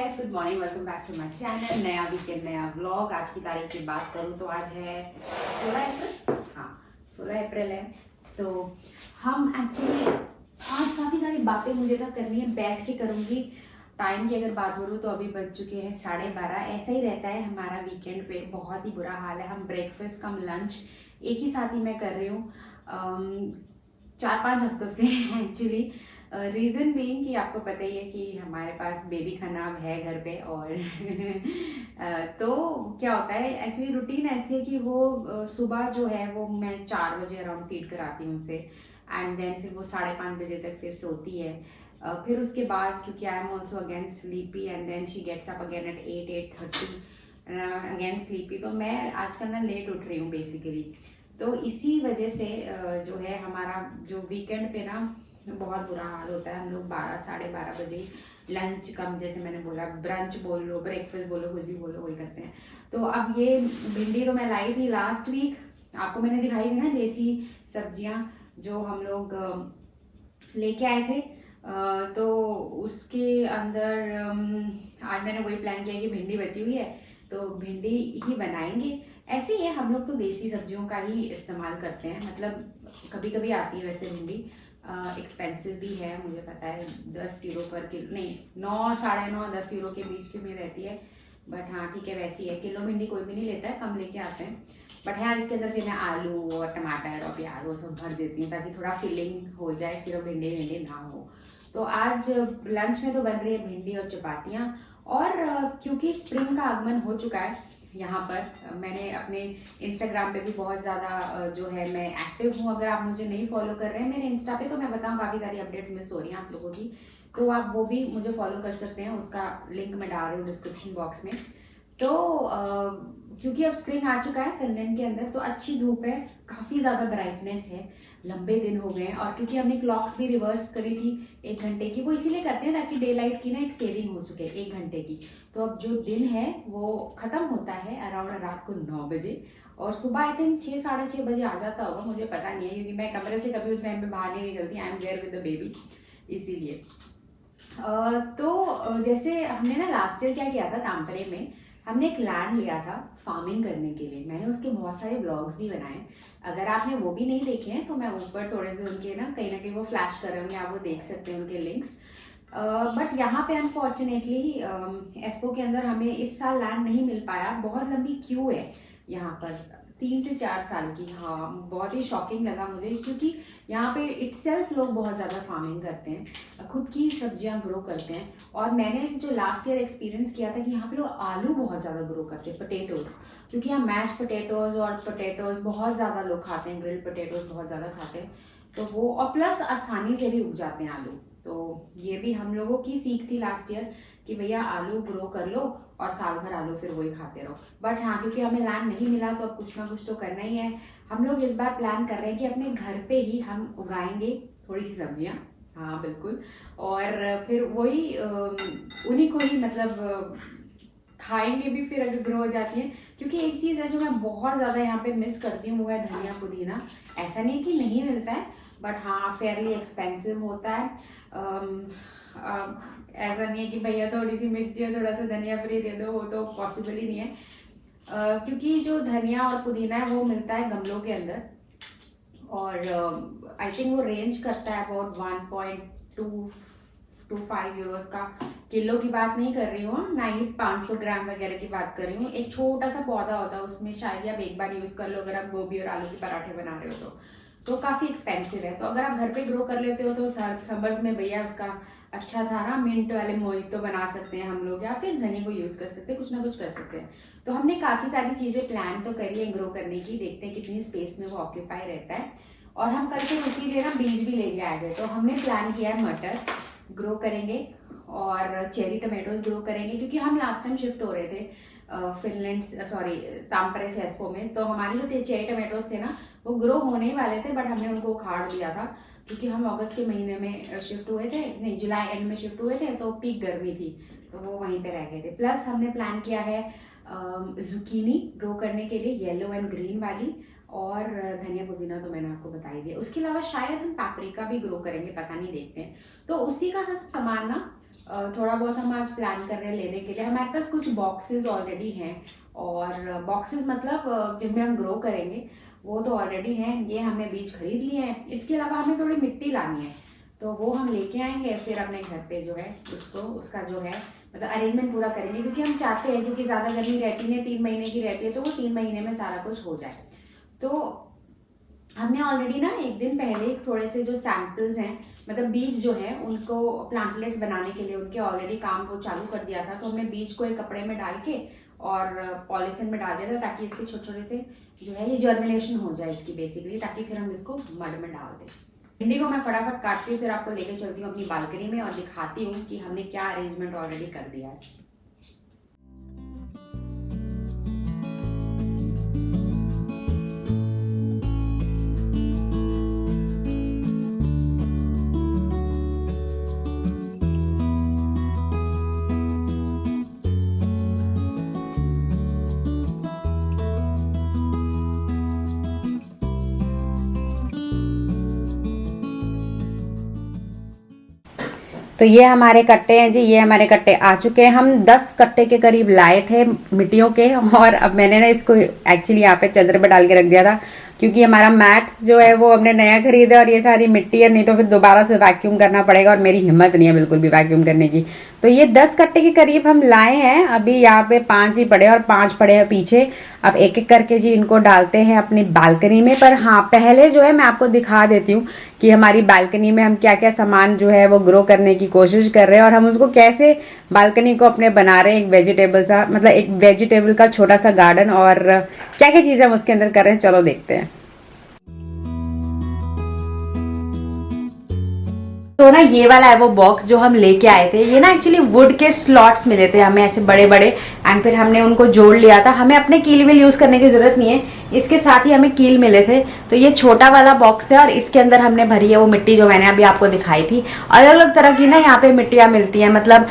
Guys, good morning, welcome back to my channel. नया weekend, नया vlog. आज की तारीख की बात करूँ तो आज है 16 अप्रैल। हाँ, 16 अप्रैल है। तो हम एक्चुअली आज काफ़ी सारी बातें मुझे तो करनी है, बैठ के करूँगी। टाइम की अगर बात करूँ तो अभी बज चुके हैं 12:30। ऐसा ही रहता है हमारा वीकेंड पे, बहुत ही बुरा हाल है। हम ब्रेकफास्ट कम लंच एक ही साथ ही मैं कर रही हूँ 4-5 हफ्तों से एक्चुअली। रीज़न बीइंग कि आपको पता ही है कि हमारे पास बेबी का नाम है घर पे। और तो क्या होता है, एक्चुअली रूटीन ऐसी है कि वो सुबह जो है वो मैं 4 बजे अराउंड फीड कराती हूँ उसे, एंड देन फिर वो 5:30 बजे तक फिर सोती है। फिर उसके बाद क्योंकि I am also again sleepy and then she gets up again at 8-8:30 again sleepy. तो मैं आजकल ना लेट उठ रही हूँ बेसिकली। तो इसी वजह से जो है हमारा जो वीकेंड पे ना बहुत बुरा हाल होता है। हम लोग 12-12:30 बजे लंच कम, जैसे मैंने बोला, ब्रंच बोल लो, ब्रेकफास्ट बोलो, कुछ भी बोलो, वही करते हैं। तो अब ये भिंडी तो मैं लाई थी लास्ट वीक, आपको मैंने दिखाई थी ना देसी सब्जियां जो हम लोग लेके आए थे। तो उसके अंदर आज मैंने वही प्लान किया कि भिंडी बची हुई है तो भिंडी ही बनाएंगे। ऐसे ही है, हम लोग तो देसी सब्जियों का ही इस्तेमाल करते हैं। मतलब कभी कभी आती है वैसे भिंडी, एक्सपेंसिव भी है, मुझे पता है। 10 यूरो पर किलो, नहीं 9, 9.5, 10 यूरो के बीच की में रहती है। बट हाँ ठीक है, वैसी है। किलो भिंडी कोई भी नहीं लेता है, कम लेके आते हैं। बट हाँ, इसके अंदर फिर मैं आलू और टमाटर और प्याज वो सब भर देती हूँ ताकि थोड़ा फिलिंग हो जाए, सिर्फ भिंडी भिंडी ना हो। तो आज लंच में तो बन रही है भिंडी और चपातियाँ। और क्योंकि स्प्रिंग का आगमन हो चुका है यहाँ पर, मैंने अपने इंस्टाग्राम पे भी बहुत ज़्यादा जो है मैं एक्टिव हूँ। अगर आप मुझे नहीं फॉलो कर रहे हैं मेरे इंस्टा पे तो मैं बताऊँ काफ़ी सारी अपडेट्स मिस हो रही हैं आप लोगों की, तो आप वो भी मुझे फॉलो कर सकते हैं। उसका लिंक मैं डाल रही हूँ डिस्क्रिप्शन बॉक्स में। तो क्योंकि अब स्प्रिंग आ चुका है फिनलैंड के अंदर, तो अच्छी धूप है, काफ़ी ज़्यादा ब्राइटनेस है, लंबे दिन हो गए हैं। और क्योंकि हमने क्लॉक्स भी रिवर्स करी थी 1 घंटे की, वो इसीलिए करते हैं ताकि डे लाइट की ना एक सेविंग हो सके 1 घंटे की। तो अब जो दिन है वो ख़त्म होता है अराउंड रात को 9 बजे, और सुबह आई थिंक 6-6:30 बजे आ जाता होगा, मुझे पता नहीं है क्योंकि मैं कमरे से कभी उस टाइम पे बाहर नहीं निकलती। I am there with the baby, इसीलिए। तो जैसे हमने ना लास्ट ईयर क्या किया था, तामपरे में हमने एक लैंड लिया था फार्मिंग करने के लिए। मैंने उसके बहुत सारे ब्लॉग्स भी बनाए। अगर आपने वो भी नहीं देखे हैं तो मैं ऊपर थोड़े से उनके ना कहीं वो फ्लैश कर रहे होंगे, आप वो देख सकते हैं उनके लिंक्स। बट यहाँ पे अनफॉर्चुनेटली एस्पो के अंदर हमें इस साल लैंड नहीं मिल पाया। बहुत लंबी क्यू है यहाँ पर, 3 से 4 साल की। हाँ, बहुत ही शॉकिंग लगा मुझे क्योंकि यहाँ पे इटसेल्फ लोग बहुत ज़्यादा फार्मिंग करते हैं, खुद की सब्जियां ग्रो करते हैं। और मैंने जो लास्ट ईयर एक्सपीरियंस किया था कि यहाँ पे लोग आलू बहुत ज़्यादा ग्रो करते हैं, पोटैटोज, क्योंकि यहाँ मैश पोटैटोज और पोटैटोज बहुत ज़्यादा लोग खाते हैं, ग्रिल्ड पोटैटोज बहुत ज़्यादा खाते हैं। तो वो, और प्लस आसानी से भी उग जाते हैं आलू। तो ये भी हम लोगों की सीख थी लास्ट ईयर कि भैया आलू ग्रो कर लो और साल भर आलू फिर वही खाते रहो। बट हाँ, क्योंकि हमें लैंड नहीं मिला तो अब कुछ ना कुछ तो करना ही है। हम लोग इस बार प्लान कर रहे हैं कि अपने घर पे ही हम उगाएंगे थोड़ी सी सब्जियां। हाँ बिल्कुल। और फिर वही उन्हीं को ही मतलब खाएंगे भी फिर अगर ग्रो हो जाती है। क्योंकि एक चीज़ है जो मैं बहुत ज़्यादा यहाँ पे मिस करती हूँ, वो है धनिया पुदीना। ऐसा नहीं कि नहीं मिलता है, बट हाँ फेयरली एक्सपेंसिव होता है। ऐसा नहीं है कि भैया थोड़ी सी मिर्ची और थोड़ा सा धनिया फ्री दे दो, वो तो पॉसिबल ही नहीं है। क्योंकि जो धनिया और पुदीना है वो मिलता है गमलों के अंदर, और आई थिंक वो रेंज करता है अबाउट 1.25 यूरोस का। किलो की बात नहीं कर रही हूँ ना, ही 500 ग्राम वगैरह की बात कर रही हूँ। एक छोटा सा पौधा होता है, उसमें शायद आप एक बार यूज़ कर लो अगर आप गोभी और आलू के पराठे बना रहे हो तो काफ़ी एक्सपेंसिव है। तो अगर आप घर पे ग्रो कर लेते हो तो समर्स में भैया उसका अच्छा था ना, मिंट वाले मोहितो बना सकते हैं हम लोग, या फिर धनिया को यूज़ कर सकते हैं, कुछ ना कुछ कर सकते हैं। तो हमने काफ़ी सारी चीज़ें प्लान तो करी है ग्रो करने की, देखते हैं कितनी स्पेस में वो ऑक्यूपाई रहता है। और हम कल फिर उसी लिए ना बीज भी लेके आए थे। तो हमने प्लान किया है मटर ग्रो करेंगे और चेरी टमाटोज ग्रो करेंगे, क्योंकि हम लास्ट टाइम शिफ्ट हो रहे थे फिनलैंड, सॉरी तामपरे से एस्पो में। तो हमारे जो चेरी टमाटोज थे ना वो ग्रो होने ही वाले थे, बट हमने उनको उखाड़ दिया था क्योंकि हम अगस्त के महीने में शिफ्ट हुए थे, नहीं जुलाई एंड में शिफ्ट हुए थे, तो पीक गर्मी थी तो वो वहीं पे रह गए थे। प्लस हमने प्लान किया है जुकीनी ग्रो करने के लिए, येलो एंड ग्रीन वाली। और धनिया पुदीना तो मैंने आपको बता ही दिया। उसके अलावा शायद हम पेपरिका भी ग्रो करेंगे, पता नहीं, देखते हैं। तो उसी का सामान ना थोड़ा बहुत हम आज प्लान कर रहे हैं लेने के लिए। हमारे पास कुछ बॉक्सेस ऑलरेडी हैं, और बॉक्सेस मतलब जिनमें हम ग्रो करेंगे वो तो ऑलरेडी हैं। ये हमने बीज खरीद लिए हैं। इसके अलावा हमें थोड़ी मिट्टी लानी है, तो वो हम लेके आएंगे, फिर अपने घर पे जो है उसका जो है मतलब अरेंजमेंट पूरा करेंगे, क्योंकि हम चाहते हैं, क्योंकि ज़्यादा गर्मी रहती है, 3 महीने की रहती है, तो वो 3 महीने में सारा कुछ हो जाए। तो हमने ऑलरेडी ना एक दिन पहले थोड़े से जो सैंपल्स हैं, मतलब बीज जो हैं, उनको प्लांटलेट्स बनाने के लिए उनके ऑलरेडी काम वो चालू कर दिया था। तो हमने बीज को एक कपड़े में डाल के और पॉलीथिन में डाल दिया था, ताकि इसके छोटे छोटे से जो है ये जर्मिनेशन हो जाए इसकी बेसिकली, ताकि फिर हम इसको मड में डाल दें। भिंडी को मैं फटाफट काटती हूँ, फिर आपको लेके चलती हूँ अपनी बालकनी में और दिखाती हूँ कि हमने क्या अरेंजमेंट ऑलरेडी कर दिया है। तो ये हमारे कट्टे हैं जी, ये हमारे कट्टे आ चुके हैं। हम 10 कट्टे के करीब लाए थे मिट्टियों के, और अब मैंने ना इसको एक्चुअली यहाँ पे चदर पे डाल के रख दिया था, क्योंकि हमारा मैट जो है वो हमने नया खरीदा और ये सारी मिट्टी है, नहीं तो फिर दोबारा से वैक्यूम करना पड़ेगा, और मेरी हिम्मत नहीं है बिल्कुल भी वैक्यूम करने की। तो ये 10 कट्टे के करीब हम लाए हैं। अभी यहाँ पे 5 ही पड़े और 5 पड़े हैं पीछे। अब एक एक करके जी इनको डालते हैं अपनी बालकनी में। पर हाँ, पहले जो है मैं आपको दिखा देती हूँ कि हमारी बालकनी में हम क्या क्या सामान जो है वो ग्रो करने की कोशिश कर रहे हैं, और हम उसको कैसे बालकनी को अपने बना रहे हैं एक वेजिटेबल सा, मतलब एक वेजिटेबल का छोटा सा गार्डन, और क्या क्या चीजें हम उसके अंदर कर रहे हैं, चलो देखते हैं। तो ना ये वाला है वो बॉक्स जो हम लेके आए थे। ये ना एक्चुअली वुड के स्लॉट्स मिले थे हमें ऐसे बड़े बड़े, एंड फिर हमने उनको जोड़ लिया था। हमें अपने कील विल यूज करने की जरूरत नहीं है, इसके साथ ही हमें कील मिले थे। तो ये छोटा वाला बॉक्स है, और इसके अंदर हमने भरी है वो मिट्टी जो मैंने अभी आपको दिखाई थी। अलग अलग तरह की ना यहाँ पे मिट्टियां मिलती हैं, मतलब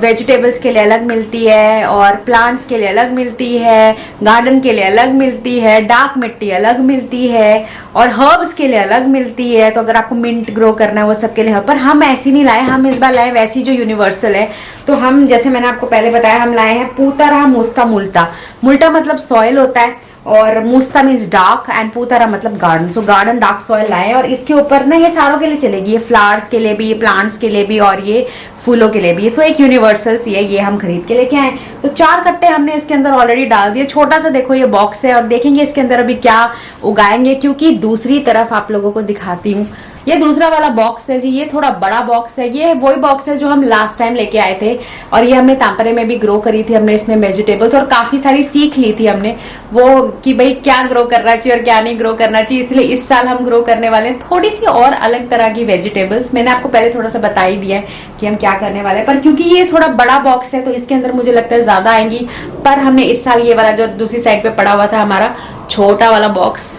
वेजिटेबल्स के लिए अलग मिलती है, और प्लांट्स के लिए अलग मिलती है, गार्डन के लिए अलग मिलती है, डार्क मिट्टी अलग मिलती है, और हर्ब्स के लिए अलग मिलती है। तो अगर आपको मिंट ग्रो करना है वो सबके लिए। पर हम ऐसी नहीं लाए, हम इस बार लाए वैसी जो यूनिवर्सल है। तो हम, जैसे मैंने आपको पहले बताया, हम लाए हैं पूतारा मुस्ता मुल्टा। मुल्टा मतलब सॉइल होता है, और मुस्ता मीन्स डार्क, एंड पूतारा मतलब गार्डन। सो गार्डन डार्क सॉइल लाए, और इसके ऊपर ना ये सारों के लिए चलेगी, ये फ्लावर्स के लिए भी, ये प्लांट्स के लिए भी, और ये फूलों के लिए भी। सो एक यूनिवर्सल सी है, ये हम खरीद के लेके आए। तो 4 कट्टे हमने इसके अंदर ऑलरेडी डाल दिए। छोटा सा देखो ये बॉक्स है, और देखेंगे इसके अंदर अभी क्या उगाएंगे, क्योंकि दूसरी तरफ आप लोगों को दिखाती हूँ। ये दूसरा वाला बॉक्स है जी, ये थोड़ा बड़ा बॉक्स है। ये वही बॉक्स है जो हम लास्ट टाइम लेके आए थे, और ये हमने तांपरे में भी ग्रो करी थी हमने इसमें वेजिटेबल्स, और काफी सारी सीख ली थी हमने वो कि भाई क्या ग्रो करना चाहिए और क्या नहीं ग्रो करना चाहिए। इसलिए इस साल हम ग्रो करने वाले हैं थोड़ी सी और अलग तरह की वेजिटेबल्स। मैंने आपको पहले थोड़ा सा बता ही दिया है कि हम क्या करने वाले हैं, पर क्योंकि ये थोड़ा बड़ा बॉक्स है तो इसके अंदर मुझे लगता है ज्यादा आएंगी। पर हमने इस साल ये वाला जो दूसरी साइड पे पड़ा हुआ था हमारा छोटा वाला बॉक्स,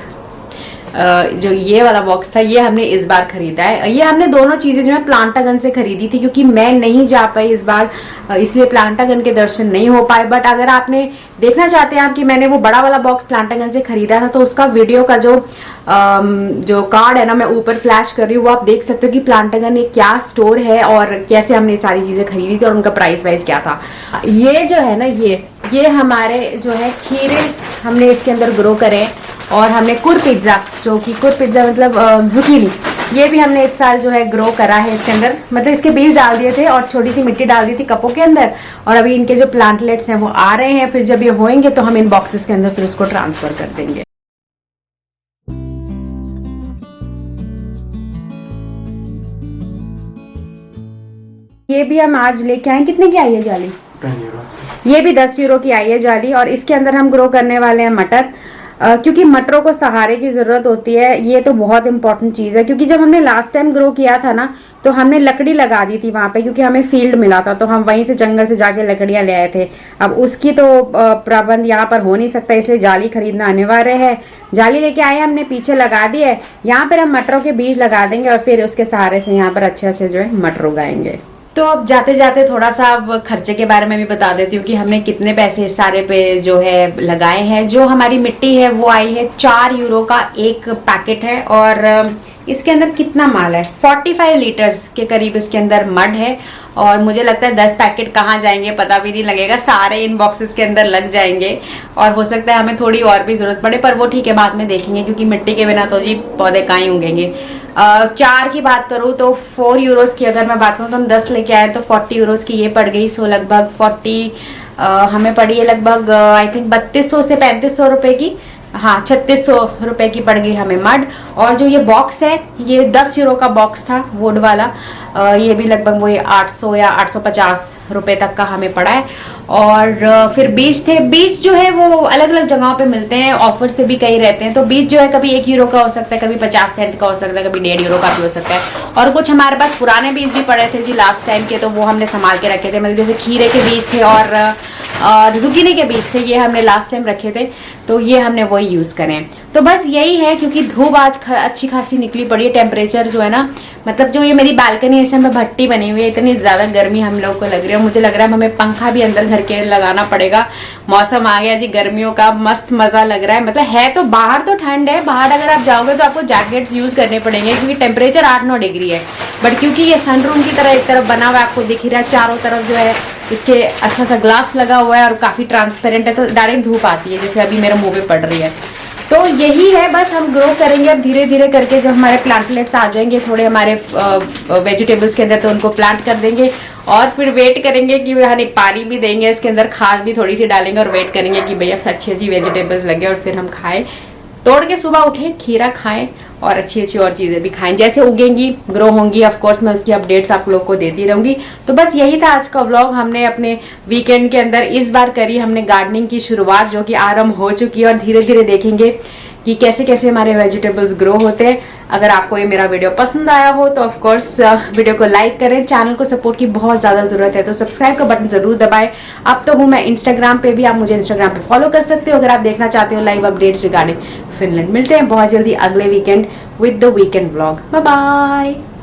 जो ये वाला बॉक्स था, ये हमने इस बार खरीदा है। ये हमने दोनों चीजें जो है प्लांटागन से खरीदी थी, क्योंकि मैं नहीं जा पाई इस बार, इसलिए प्लांटागन के दर्शन नहीं हो पाए। बट अगर आपने देखना चाहते हैं आप कि मैंने वो बड़ा वाला बॉक्स प्लांटागन से खरीदा था, तो उसका वीडियो का जो कार्ड है ना, मैं ऊपर फ्लैश कर रही हूँ, वो आप देख सकते हो कि प्लांटागन एक क्या स्टोर है और कैसे हमने सारी चीजें खरीदी थी और उनका प्राइस वाइस क्या था। ये जो है ना, ये हमारे जो है खीरे हमने इसके अंदर ग्रो करे, और हमने कुर पिज्जा, जो कि कुर पिज्जा मतलब जुकीनी, ये भी हमने इस साल जो है ग्रो करा है इसके अंदर। मतलब इसके बीज डाल दिए थे और छोटी सी मिट्टी डाल दी थी कपों के अंदर, और अभी इनके जो प्लांटलेट्स हैं वो आ रहे हैं। फिर जब ये होंगे तो हम इन बॉक्सेस के अंदर फिर उसको ट्रांसफर कर देंगे। ये भी हम आज लेके आए। कितने की आई है जाली? 10 यूरो। ये भी 10 यूरो की आई है जाली, और इसके अंदर हम ग्रो करने वाले हैं मटर, क्योंकि मटरों को सहारे की जरूरत होती है। ये तो बहुत इंपॉर्टेंट चीज है, क्योंकि जब हमने लास्ट टाइम ग्रो किया था ना, तो हमने लकड़ी लगा दी थी वहां पे, क्योंकि हमें फील्ड मिला था, तो हम वहीं से जंगल से जाके लकड़ियां ले आए थे। अब उसकी तो प्रबंध यहाँ पर हो नहीं सकता, इसलिए जाली खरीदना अनिवार्य है। जाली लेके आए, हमने पीछे लगा दी है। यहाँ पर हम मटरों के बीज लगा देंगे, और फिर उसके सहारे से यहाँ पर अच्छे अच्छे जो है मटर उगाएंगे। तो अब जाते जाते थोड़ा सा अब खर्चे के बारे में भी बता देती हूँ कि हमने कितने पैसे इस सारे पे जो है लगाए हैं। जो हमारी मिट्टी है वो आई है 4 यूरो का एक पैकेट है, और इसके अंदर कितना माल है, 45 लीटर्स के करीब इसके अंदर मड है। और मुझे लगता है 10 पैकेट कहाँ जाएंगे पता भी नहीं लगेगा, सारे इन बॉक्सेस के अंदर लग जाएंगे। और हो सकता है हमें थोड़ी और भी जरूरत पड़े, पर वो ठीक है, बाद में देखेंगे, क्योंकि मिट्टी के बिना तो जी पौधे कहाँ ही उगेंगे। 4 की बात करूँ तो 4 यूरोस की अगर मैं बात करूँ तो हम 10 लेके आए तो 40 यूरोस की ये पड़ गई। सो लगभग 40 हमें पड़ी है, लगभग आई थिंक 3200 से 3500 रुपए की, हाँ 3600 रुपए की पड़ गई हमें मड। और जो ये बॉक्स है ये 10 यूरो का बॉक्स था वुड वाला, ये भी लगभग वही 800 या 850 रुपए तक का हमें पड़ा है। और फिर बीज थे, बीज जो है वो अलग अलग जगहों पे मिलते हैं, ऑफर्स पे भी कई रहते हैं। तो बीज जो है कभी 1 यूरो का हो सकता है, कभी 50 सेंट का हो सकता है, कभी 1.5 यूरो का भी हो सकता है। और कुछ हमारे पास पुराने बीज भी पड़े थे जी लास्ट टाइम के, तो वो हमने संभाल के रखे थे। मतलब जैसे खीरे के बीज थे और जुकीनी के बीज थे, ये हमने लास्ट टाइम रखे थे, तो ये हमने वही यूज करें। तो बस यही है, क्योंकि धूप आज अच्छी खासी निकली पड़ी है। टेम्परेचर जो है ना, मतलब जो ये मेरी बालकनी इस टाइम पे भट्टी बनी हुई है, इतनी ज्यादा गर्मी हम लोग को लग रही है। मुझे लग रहा है हमें पंखा भी अंदर घर के लगाना पड़ेगा। मौसम आ गया जी गर्मियों का, मस्त मजा लग रहा है। मतलब है तो बाहर तो ठंड है, बाहर अगर आप जाओगे तो आपको जैकेट्स यूज करने पड़ेंगे, क्योंकि टेम्परेचर 8-9 डिग्री है। बट क्योंकि ये सनरूम की तरह एक तरफ बना हुआ है, आपको दिख ही रहा है, चारों तरफ जो है इसके अच्छा सा ग्लास लगा हुआ है और काफी ट्रांसपेरेंट है, तो डायरेक्ट धूप आती है, जैसे अभी मेरे मुंह पे पड़ रही है। तो यही है, बस हम ग्रो करेंगे अब धीरे धीरे करके। जब हमारे प्लांटलेट्स आ जाएंगे थोड़े हमारे वेजिटेबल्स के अंदर, तो उनको प्लांट कर देंगे। और फिर वेट करेंगे कि हमें पानी भी देंगे, इसके अंदर खाद भी थोड़ी सी डालेंगे, और वेट करेंगे कि भैया अच्छी अच्छी वेजिटेबल्स लगे, और फिर हम खाएं, तोड़ के सुबह उठे खीरा खाएं, और अच्छी अच्छी और चीजें भी खाएं। जैसे उगेंगी ग्रो होंगी ऑफ कोर्स मैं उसकी अपडेट्स आप लोग को देती रहूंगी। तो बस यही था आज का व्लॉग। हमने अपने वीकेंड के अंदर इस बार करी हमने गार्डनिंग की शुरुआत, जो कि आरंभ हो चुकी है, और धीरे धीरे देखेंगे कि कैसे कैसे हमारे वेजिटेबल्स ग्रो होते हैं। अगर आपको ये मेरा वीडियो पसंद आया हो तो ऑफ कोर्स वीडियो को लाइक करें। चैनल को सपोर्ट की बहुत ज्यादा जरूरत है, तो सब्सक्राइब का बटन जरूर दबाएं। अब तो हूँ मैं इंस्टाग्राम पे भी, आप मुझे इंस्टाग्राम पे फॉलो कर सकते हो अगर आप देखना चाहते हो लाइव अपडेट्स रिगार्डिंग फिनलैंड। मिलते हैं बहुत जल्दी अगले weekend with the weekend vlog. Bye bye.